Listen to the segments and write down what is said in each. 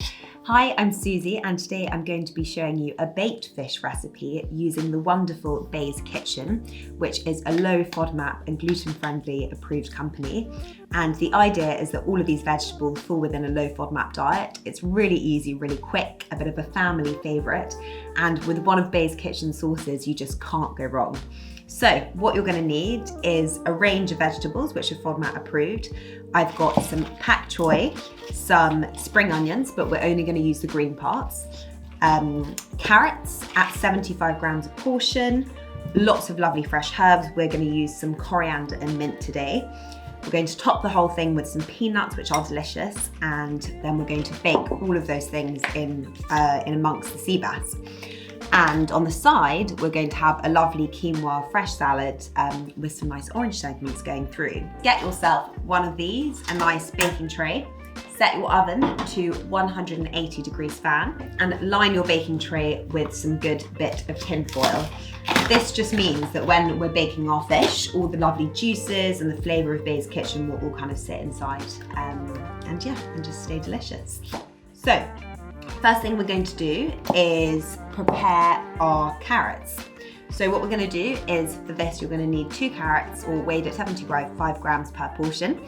Hi, I'm Susie and today I'm going to be showing you a baked fish recipe using the wonderful Bay's Kitchen, which is a low FODMAP and gluten-friendly approved company. And the idea is that all of these vegetables fall within a low FODMAP diet. It's really easy, really quick, a bit of a family favourite. And with one of Bay's Kitchen sauces, you just can't go wrong. So what you're going to need is a range of vegetables which are FODMAP approved. I've got some pak choy, some spring onions, but we're only going to use the green parts, carrots at 75 grams a portion, lots of lovely fresh herbs. We're going to use some coriander and mint today. We're going to top the whole thing with some peanuts, which are delicious, and then we're going to bake all of those things in amongst the Seabass. And on the side, we're going to have a lovely quinoa fresh salad with some nice orange segments going through. Get yourself one of these, a nice baking tray. Set your oven to 180 degrees fan and line your baking tray with some good bit of tin foil. This just means that when we're baking our fish, all the lovely juices and the flavour of Bay's Kitchen will all kind of sit inside and just stay delicious. So, first thing we're going to do is prepare our carrots. So what we're going to do is, for this you're going to need 2 carrots, all weighed at 75 grams per portion,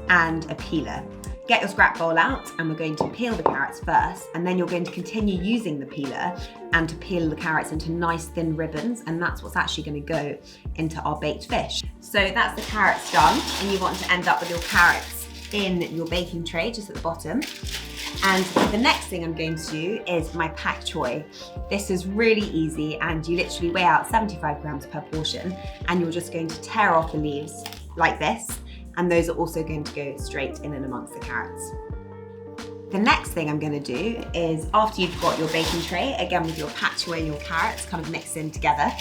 and a peeler. Get your scrap bowl out and we're going to peel the carrots first, and then you're going to continue using the peeler and to peel the carrots into nice thin ribbons, and that's what's actually going to go into our baked fish. So that's the carrots done, and you want to end up with your carrots in your baking tray just at the bottom. And the next thing I'm going to do is my pak choy. This is really easy and you literally weigh out 75 grams per portion, and you're just going to tear off the leaves like this, and those are also going to go straight in and amongst the carrots. The next thing I'm going to do is, after you've got your baking tray, again with your pak choy and your carrots kind of mixed in together,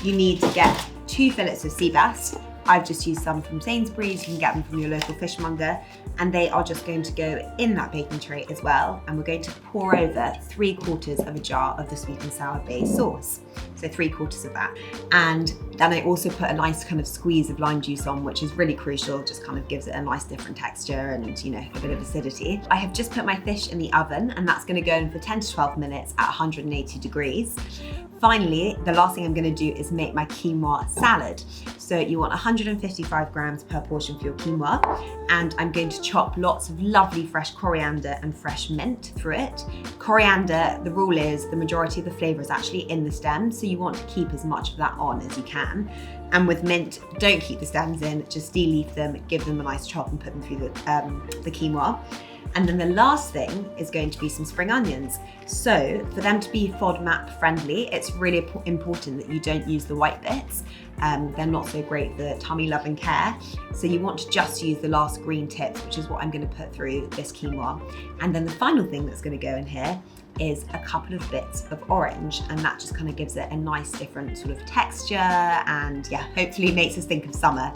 you need to get 2 fillets of sea bass. I've just used some from Sainsbury's, you can get them from your local fishmonger, and they are just going to go in that baking tray as well, and we're going to pour over 3/4 of a jar of the sweet and sour Bay sauce. So 3/4 of that. And then I also put a nice kind of squeeze of lime juice on, which is really crucial, just kind of gives it a nice different texture and, you know, a bit of acidity. I have just put my fish in the oven, and that's going to go in for 10 to 12 minutes at 180 degrees. Finally, the last thing I'm going to do is make my quinoa salad. So you want 155 grams per portion for your quinoa, and I'm going to chop lots of lovely fresh coriander and fresh mint through it. Coriander, the rule is the majority of the flavour is actually in the stems, so you want to keep as much of that on as you can. And with mint, don't keep the stems in, just de-leaf them, give them a nice chop and put them through the quinoa. And then the last thing is going to be some spring onions. So for them to be FODMAP friendly, it's really important that you don't use the white bits. They're not so great for tummy love and care. So you want to just use the last green tips, which is what I'm going to put through this quinoa. And then the final thing that's going to go in here is a couple of bits of orange, and that just kind of gives it a nice different sort of texture, and yeah, hopefully makes us think of summer.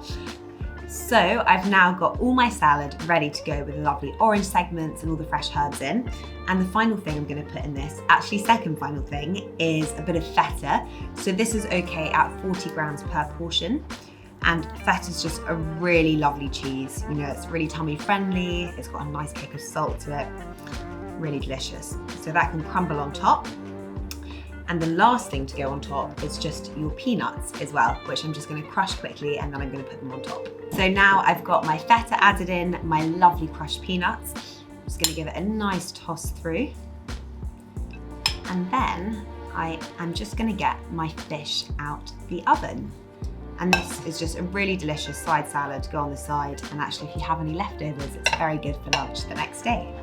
So I've now got all my salad ready to go with the lovely orange segments and all the fresh herbs in. And the final thing I'm going to put in this, actually second final thing, is a bit of feta. So this is okay at 40 grams per portion. And feta is just a really lovely cheese. You know, it's really tummy friendly. It's got a nice kick of salt to it. Really delicious. So that can crumble on top. And the last thing to go on top is just your peanuts as well, which I'm just going to crush quickly, and then I'm going to put them on top. So now I've got my feta added in, my lovely crushed peanuts. I'm just going to give it a nice toss through. And then I am just going to get my fish out the oven. And this is just a really delicious side salad to go on the side. And actually, if you have any leftovers, it's very good for lunch the next day.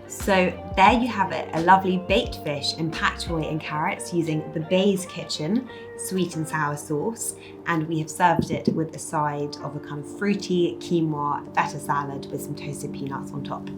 So there you have it, a lovely baked fish in pak choy and carrots using the Bay's Kitchen sweet and sour sauce, and we have served it with a side of a kind of fruity quinoa feta salad with some toasted peanuts on top.